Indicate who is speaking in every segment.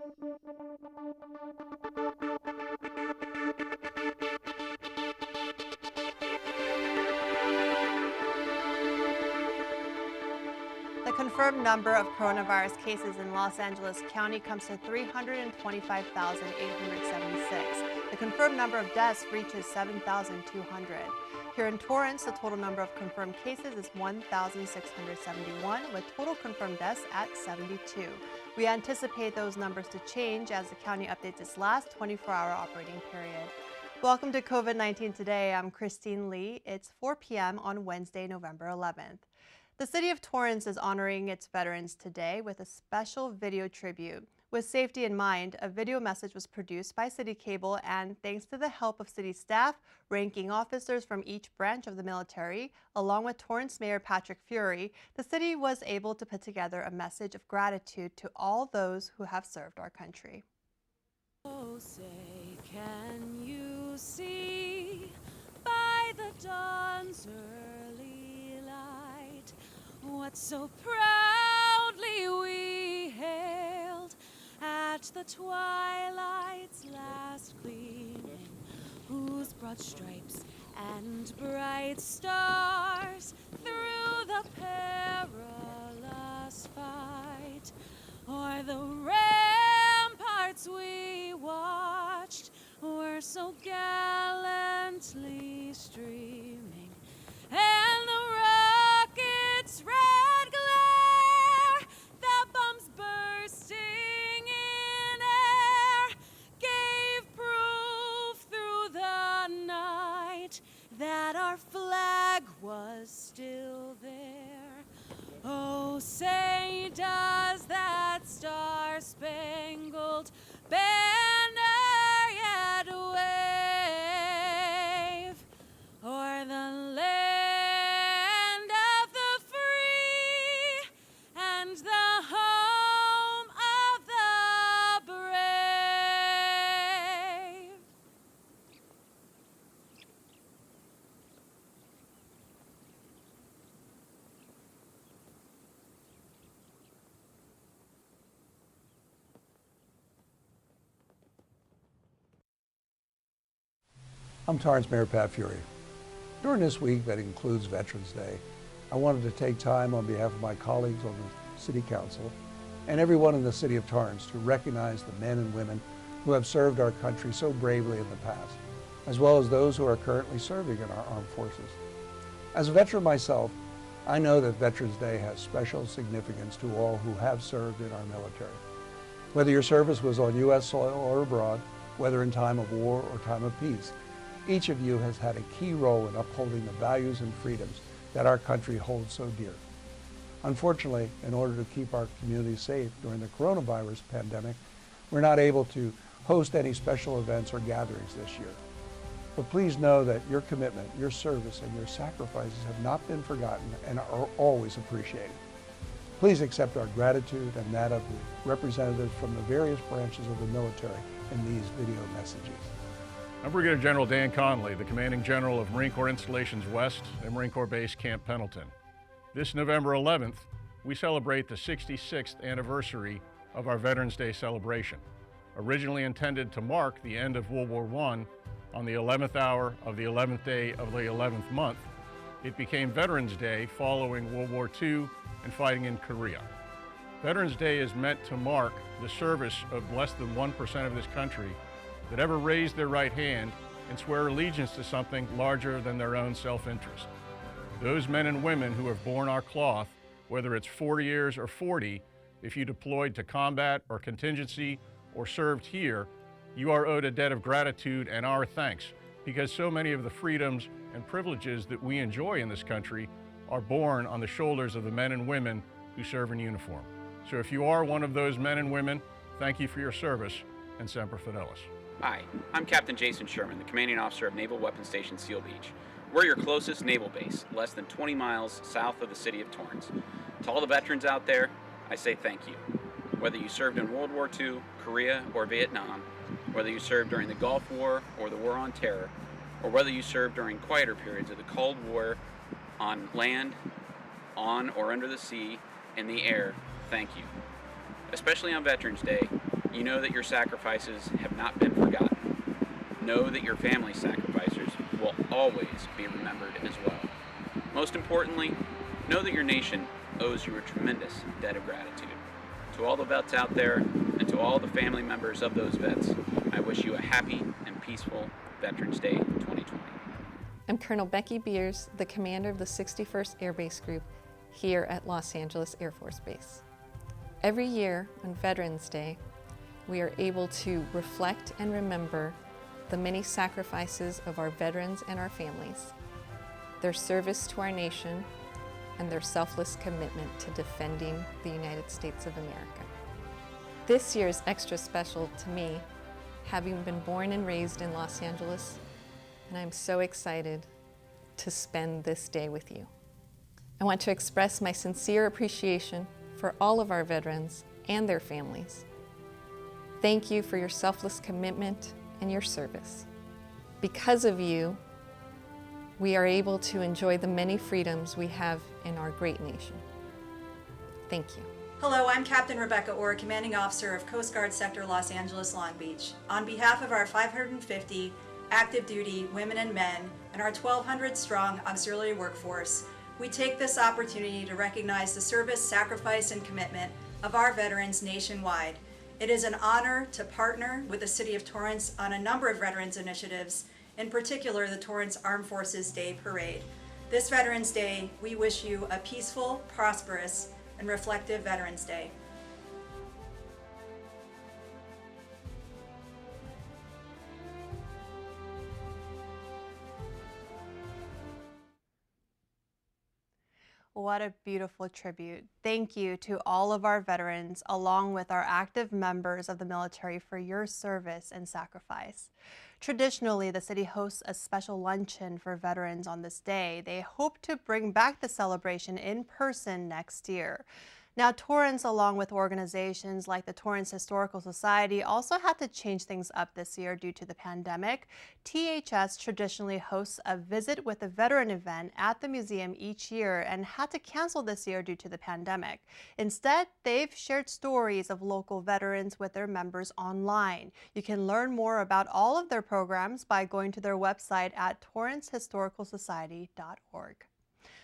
Speaker 1: The confirmed number of coronavirus cases in Los Angeles County comes to 325,876. The confirmed number of deaths reaches 7,200. Here in Torrance, the total number of confirmed cases is 1,671, with total confirmed deaths at 72. We anticipate those numbers to change as the county updates its last 24-hour operating period. Welcome to COVID-19 Today. I'm Christine Lee. It's 4 p.m. on Wednesday, November 11th. The city of Torrance is honoring its veterans today with a special video tribute. With safety in mind, a video message was produced by Citi Cable, and thanks to the help of city staff, ranking officers from each branch of the military, along with Torrance Mayor Patrick Fury, the city was able to put together a message of gratitude to all those who have served our country.
Speaker 2: Oh, say, can you see by the dawn's early light what so proudly we hailed at the twilight's last gleaming, whose broad stripes and bright stars through the perilous fight o'er the ramparts we watched were so gallantly streaming, and the rocket's red glare, the bombs bursting in air, gave proof through the night that our flag was still there. Oh, say does that star-spangled banner yet wave o'er the land of the free and the home of the brave?
Speaker 3: I'm Torrance Mayor Pat Fury. During this week that includes Veterans Day, I wanted to take time on behalf of my colleagues on the City Council and everyone in the City of Torrance to recognize the men and women who have served our country so bravely in the past, as well as those who are currently serving in our armed forces. As a veteran myself, I know that Veterans Day has special significance to all who have served in our military. Whether your service was on U.S. soil or abroad, whether in time of war or time of peace, each of you has had a key role in upholding the values and freedoms that our country holds so dear. Unfortunately, in order to keep our community safe during the coronavirus pandemic, we're not able to host any special events or gatherings this year. But please know that your commitment, your service, and your sacrifices have not been forgotten and are always appreciated. Please accept our gratitude and that of the representatives from the various branches of the military in these video messages.
Speaker 4: I'm Brigadier General Dan Conley, the Commanding General of Marine Corps Installations West at Marine Corps Base Camp Pendleton. This November 11th, we celebrate the 66th anniversary of our Veterans Day celebration. Originally intended to mark the end of World War I on the 11th hour of the 11th day of the 11th month, it became Veterans Day following World War II and fighting in Korea. Veterans Day is meant to mark the service of less than 1% of this country that ever raised their right hand and swear allegiance to something larger than their own self-interest. Those men and women who have borne our cloth, whether it's 4 years or 40, if you deployed to combat or contingency or served here, you are owed a debt of gratitude and our thanks, because so many of the freedoms and privileges that we enjoy in this country are borne on the shoulders of the men and women who serve in uniform. So if you are one of those men and women, thank you for your service, and Semper Fidelis.
Speaker 5: Hi, I'm Captain Jason Sherman, the Commanding Officer of Naval Weapons Station Seal Beach. We're your closest naval base, less than 20 miles south of the city of Torrance. To all the veterans out there, I say thank you. Whether you served in World War II, Korea, or Vietnam, whether you served during the Gulf War or the War on Terror, or whether you served during quieter periods of the Cold War on land, on or under the sea, in the air, thank you. Especially on Veterans Day, you know that your sacrifices have not been forgotten. Know that your family sacrifices will always be remembered as well. Most importantly, know that your nation owes you a tremendous debt of gratitude. To all the vets out there, and to all the family members of those vets, I wish you a happy and peaceful Veterans Day 2020.
Speaker 6: I'm Colonel Becky Beers, the commander of the 61st Air Base Group here at Los Angeles Air Force Base. Every year on Veterans Day, we are able to reflect and remember the many sacrifices of our veterans and our families, their service to our nation, and their selfless commitment to defending the United States of America. This year is extra special to me, having been born and raised in Los Angeles, and I'm so excited to spend this day with you. I want to express my sincere appreciation for all of our veterans and their families. Thank you for your selfless commitment and your service. Because of you, we are able to enjoy the many freedoms we have in our great nation. Thank you.
Speaker 7: Hello, I'm Captain Rebecca Orr, Commanding Officer of Coast Guard Sector Los Angeles Long Beach. On behalf of our 550 active duty women and men and our 1,200 strong auxiliary workforce, we take this opportunity to recognize the service, sacrifice, and commitment of our veterans nationwide. It is an honor to partner with the City of Torrance on a number of veterans initiatives, in particular the Torrance Armed Forces Day Parade. This Veterans Day, we wish you a peaceful, prosperous, and reflective Veterans Day.
Speaker 1: What a beautiful tribute. Thank you to all of our veterans, along with our active members of the military, for your service and sacrifice. Traditionally, the city hosts a special luncheon for veterans on this day. They hope to bring back the celebration in person next year. Now, Torrance, along with organizations like the Torrance Historical Society, also had to change things up this year due to the pandemic. THS traditionally hosts a Visit with a Veteran event at the museum each year and had to cancel this year due to the pandemic. Instead, they've shared stories of local veterans with their members online. You can learn more about all of their programs by going to their website at torrancehistoricalsociety.org.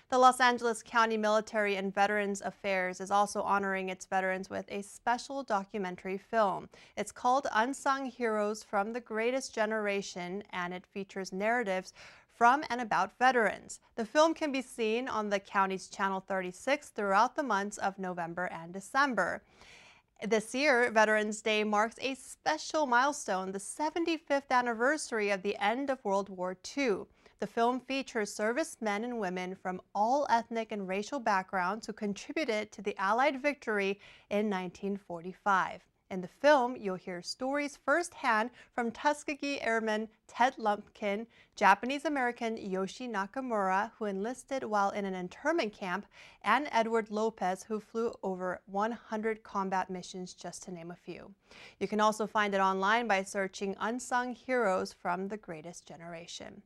Speaker 1: The Los Angeles County Military and Veterans Affairs is also honoring its veterans with a special documentary film. It's called Unsung Heroes from the Greatest Generation, and it features narratives from and about veterans. The film can be seen on the county's Channel 36 throughout the months of November and December. This year, Veterans Day marks a special milestone, the 75th anniversary of the end of World War II. The film features servicemen and women from all ethnic and racial backgrounds who contributed to the Allied victory in 1945. In the film, you'll hear stories firsthand from Tuskegee Airman Ted Lumpkin, Japanese-American Yoshi Nakamura, who enlisted while in an internment camp, and Edward Lopez, who flew over 100 combat missions, just to name a few. You can also find it online by searching Unsung Heroes from the Greatest Generation.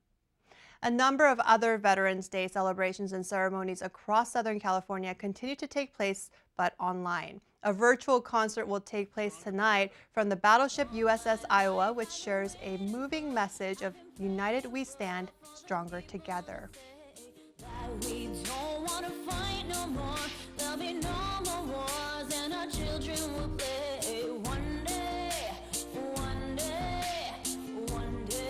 Speaker 1: A number of other Veterans Day celebrations and ceremonies across Southern California continue to take place, but online. A virtual concert will take place tonight from the battleship USS Iowa, which shares a moving message of United We Stand, Stronger Together.
Speaker 2: We don't want to fight no more. There'll be no more wars, and our children will play one day, one day, one day.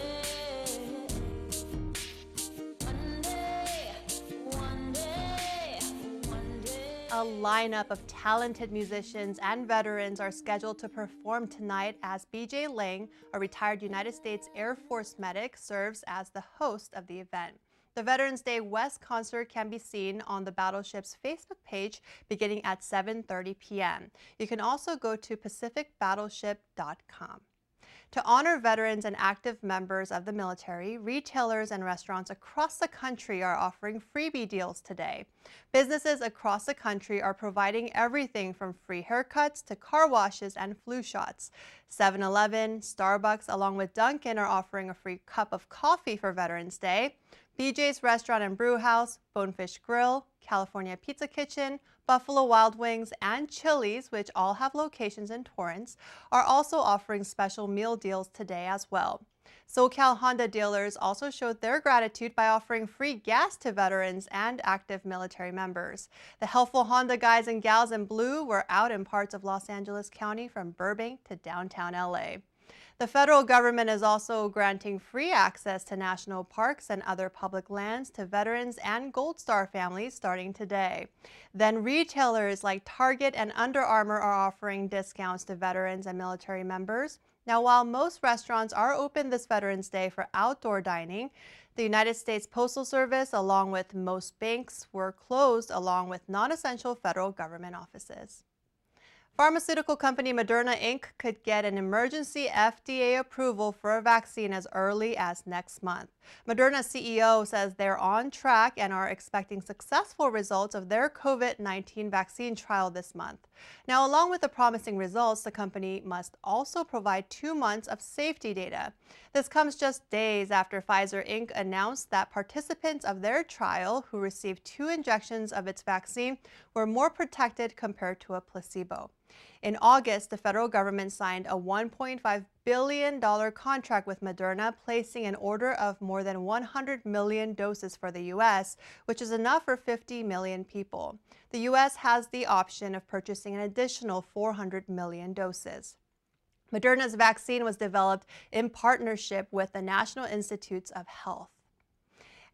Speaker 1: A lineup of talented musicians and veterans are scheduled to perform tonight as BJ Lang, a retired United States Air Force medic, serves as the host of the event. The Veterans Day West concert can be seen on the battleship's Facebook page beginning at 7:30 p.m. You can also go to pacificbattleship.com. To honor veterans and active members of the military, retailers and restaurants across the country are offering freebie deals today. Businesses across the country are providing everything from free haircuts to car washes and flu shots. 7-Eleven, Starbucks, along with Dunkin' are offering a free cup of coffee for Veterans Day. BJ's Restaurant and Brew House, Bonefish Grill, California Pizza Kitchen, Buffalo Wild Wings, and Chili's, which all have locations in Torrance, are also offering special meal deals today as well. SoCal Honda dealers also showed their gratitude by offering free gas to veterans and active military members. The helpful Honda guys and gals in blue were out in parts of Los Angeles County from Burbank to downtown LA. The federal government is also granting free access to national parks and other public lands to veterans and Gold Star families starting today. Then retailers like Target and Under Armour are offering discounts to veterans and military members. Now, while most restaurants are open this Veterans Day for outdoor dining, the United States Postal Service, along with most banks, were closed along with non-essential federal government offices. Pharmaceutical company Moderna Inc. could get an emergency FDA approval for a vaccine as early as next month. Moderna's CEO says they're on track and are expecting successful results of their COVID-19 vaccine trial this month. Now, along with the promising results, the company must also provide 2 months of safety data. This comes just days after Pfizer Inc. announced that participants of their trial who received 2 injections of its vaccine were more protected compared to a placebo. In August, the federal government signed a $1.5 billion contract with Moderna, placing an order of more than 100 million doses for the U.S., which is enough for 50 million people. The U.S. has the option of purchasing an additional 400 million doses. Moderna's vaccine was developed in partnership with the National Institutes of Health.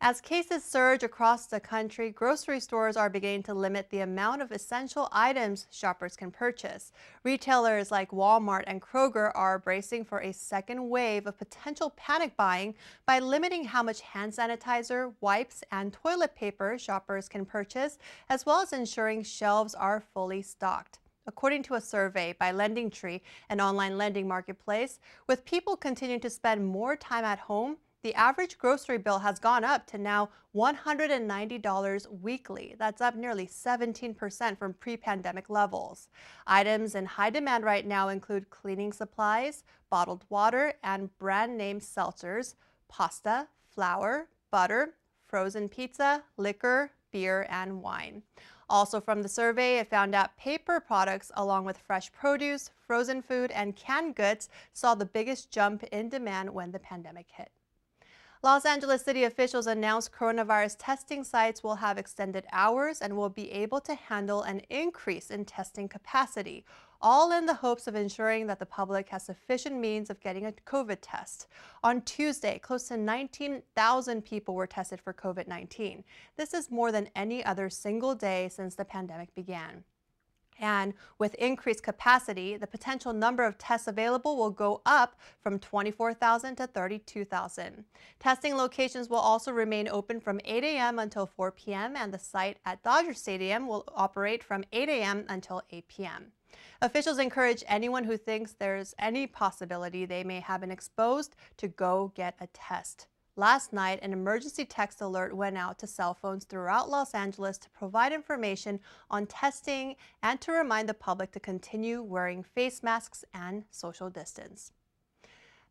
Speaker 1: As cases surge across the country, grocery stores are beginning to limit the amount of essential items shoppers can purchase. Retailers like Walmart and Kroger are bracing for a second wave of potential panic buying by limiting how much hand sanitizer, wipes, and toilet paper shoppers can purchase, as well as ensuring shelves are fully stocked. According to a survey by LendingTree, an online lending marketplace, with people continuing to spend more time at home, the average grocery bill has gone up to now $190 weekly. That's up nearly 17% from pre-pandemic levels. Items in high demand right now include cleaning supplies, bottled water, and brand name seltzers, pasta, flour, butter, frozen pizza, liquor, beer, and wine. Also from the survey, it found out paper products along with fresh produce, frozen food, and canned goods saw the biggest jump in demand when the pandemic hit. Los Angeles city officials announced coronavirus testing sites will have extended hours and will be able to handle an increase in testing capacity, all in the hopes of ensuring that the public has sufficient means of getting a COVID test. On Tuesday, close to 19,000 people were tested for COVID-19. This is more than any other single day since the pandemic began. And with increased capacity, the potential number of tests available will go up from 24,000 to 32,000. Testing locations will also remain open from 8 a.m. until 4 p.m. and the site at Dodger Stadium will operate from 8 a.m. until 8 p.m. Officials encourage anyone who thinks there's any possibility they may have been exposed to go get a test. Last night, an emergency text alert went out to cell phones throughout Los Angeles to provide information on testing and to remind the public to continue wearing face masks and social distance.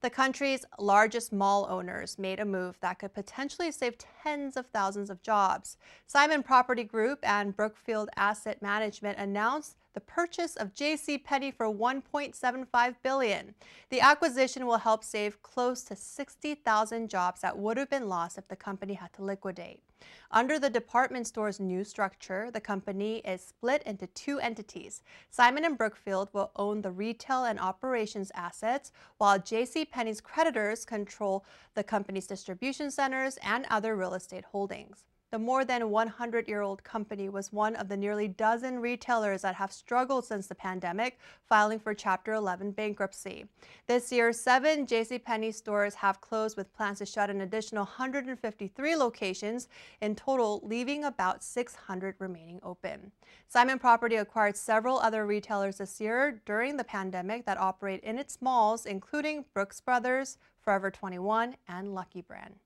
Speaker 1: The country's largest mall owners made a move that could potentially save tens of thousands of jobs. Simon Property Group and Brookfield Asset Management announced the purchase of JCPENNEY for $1.75 billion. The acquisition will help save close to 60,000 jobs that would have been lost if the company had to liquidate. Under the department store's new structure, the company is split into 2 entities. Simon and Brookfield will own the retail and operations assets, while JCPenney's creditors control the company's distribution centers and other real estate holdings. The more than 100-year-old company was one of the nearly dozen retailers that have struggled since the pandemic, filing for Chapter 11 bankruptcy. This year, 7 JCPenney stores have closed with plans to shut an additional 153 locations, in total leaving about 600 remaining open. Simon Property acquired several other retailers this year during the pandemic that operate in its malls, including Brooks Brothers, Forever 21, and Lucky Brand.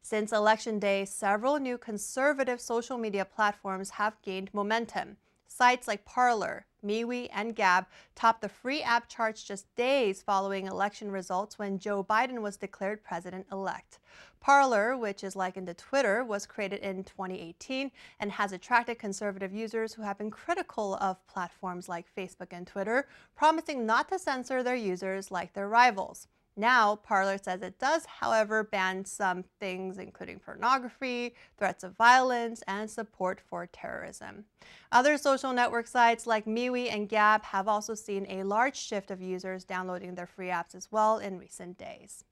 Speaker 1: Since Election Day, several new conservative social media platforms have gained momentum. Sites like Parler, MeWe, and Gab topped the free app charts just days following election results when Joe Biden was declared president-elect. Parler, which is likened to Twitter, was created in 2018 and has attracted conservative users who have been critical of platforms like Facebook and Twitter, promising not to censor their users like their rivals. Now, Parler says it does, however, ban some things including pornography, threats of violence, and support for terrorism. Other social network sites like MeWe and Gab have also seen a large shift of users downloading their free apps as well in recent days.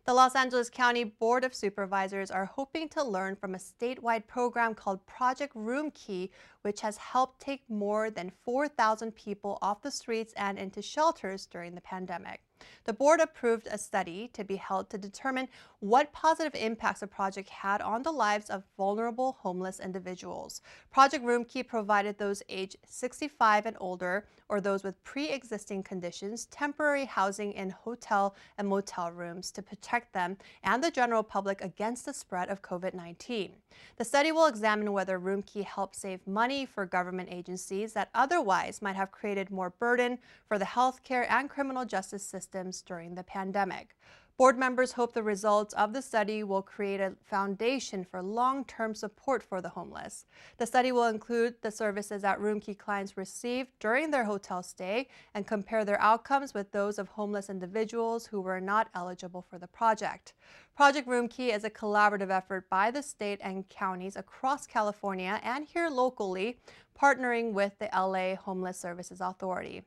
Speaker 1: The Los Angeles County Board of Supervisors are hoping to learn from a statewide program called Project ROOMKEY, which has helped take more than 4,000 people off the streets and into shelters during the pandemic. The board approved a study to be held to determine what positive impacts the project had on the lives of vulnerable homeless individuals. Project ROOMKEY provided those aged 65 and older, or those with pre-existing conditions, temporary housing in hotel and motel rooms to protect them and the general public against the spread of COVID-19. The study will examine whether ROOMKEY helped save money for government agencies that otherwise might have created more burden for the healthcare and criminal justice systems during the pandemic. Board members hope the results of the study will create a foundation for long-term support for the homeless. The study will include the services that ROOMKEY clients received during their hotel stay and compare their outcomes with those of homeless individuals who were not eligible for the project. Project ROOMKEY is a collaborative effort by the state and counties across California and here locally, partnering with the LA Homeless Services Authority.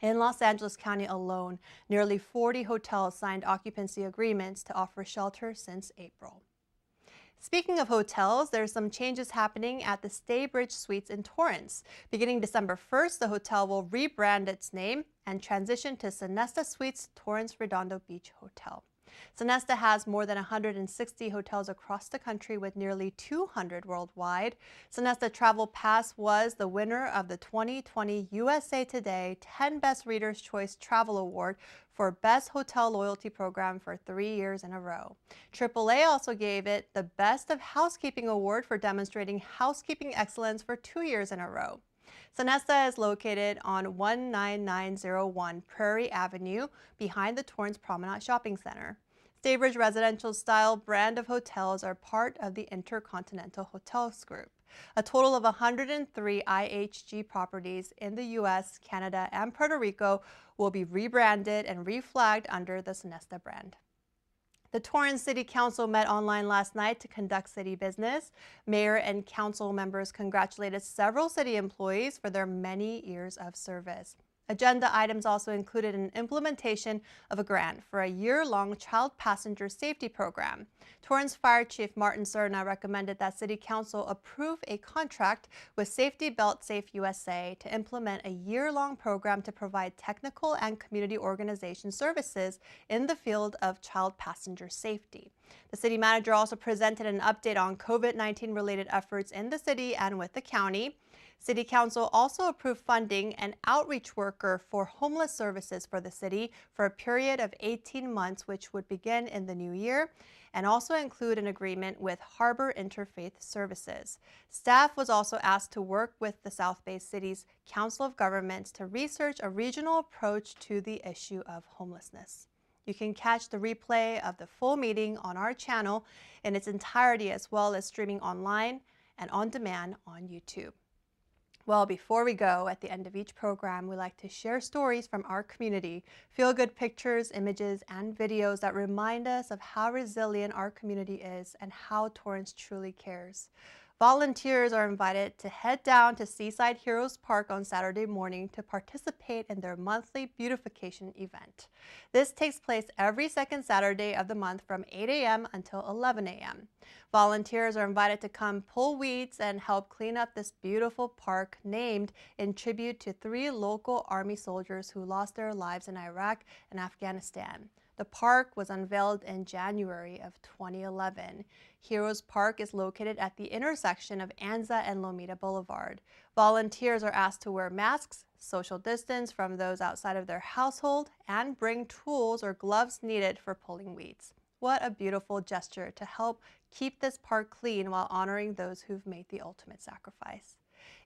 Speaker 1: In Los Angeles County alone, nearly 40 hotels signed occupancy agreements to offer shelter since April. Speaking of hotels, there's some changes happening at the Staybridge Suites in Torrance. Beginning December 1st, the hotel will rebrand its name and transition to SONESTA Suites Torrance Redondo Beach Hotel. SONESTA has more than 160 hotels across the country with nearly 200 worldwide. SONESTA Travel Pass was the winner of the 2020 USA Today 10 Best Readers' Choice Travel Award for Best Hotel Loyalty Program for 3 years in a row. AAA also gave it the Best of Housekeeping Award for demonstrating housekeeping excellence for 2 years in a row. SONESTA is located on 19901 Prairie Avenue behind the Torrance Promenade Shopping Center. Staybridge residential-style brand of hotels are part of the Intercontinental Hotels Group. A total of 103 IHG properties in the U.S., Canada, and Puerto Rico will be rebranded and reflagged under the SONESTA brand. The Torrance City Council met online last night to conduct city business. Mayor and council members congratulated several city employees for their many years of service. Agenda items also included an implementation of a grant for a year-long child passenger safety program. Torrance Fire Chief Martin Serna recommended that City Council approve a contract with Safety Belt Safe USA to implement a year-long program to provide technical and community organization services in the field of child passenger safety. The city manager also presented an update on COVID-19 related efforts in the city and with the county. City Council also approved funding an outreach worker for homeless services for the city for a period of 18 months, which would begin in the new year, and also include an agreement with Harbor Interfaith Services. Staff was also asked to work with the South Bay City's Council of Governments to research a regional approach to the issue of homelessness. You can catch the replay of the full meeting on our channel in its entirety, as well as streaming online and on demand on YouTube. Well, before we go, at the end of each program, we like to share stories from our community, feel-good pictures, images, and videos that remind us of how resilient our community is and how Torrance truly cares. Volunteers are invited to head down to Seaside Heroes Park on Saturday morning to participate in their monthly beautification event. This takes place every second Saturday of the month from 8 a.m. until 11 a.m. Volunteers are invited to come pull weeds and help clean up this beautiful park named in tribute to 3 local Army soldiers who lost their lives in Iraq and Afghanistan. The park was unveiled in January of 2011. Heroes Park is located at the intersection of Anza and Lomita Boulevard. Volunteers are asked to wear masks, social distance from those outside of their household, and bring tools or gloves needed for pulling weeds. What a beautiful gesture to help keep this park clean while honoring those who've made the ultimate sacrifice.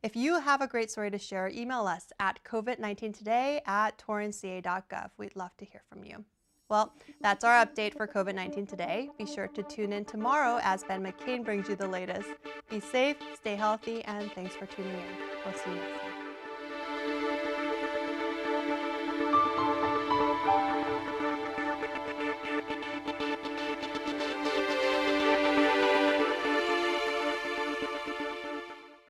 Speaker 1: If you have a great story to share, email us at covid19today@torranceca.gov. We'd love to hear from you. Well, that's our update for COVID-19 today. Be sure to tune in tomorrow as Ben McCain brings you the latest. Be safe, stay healthy, and thanks for tuning in. We'll see you next time.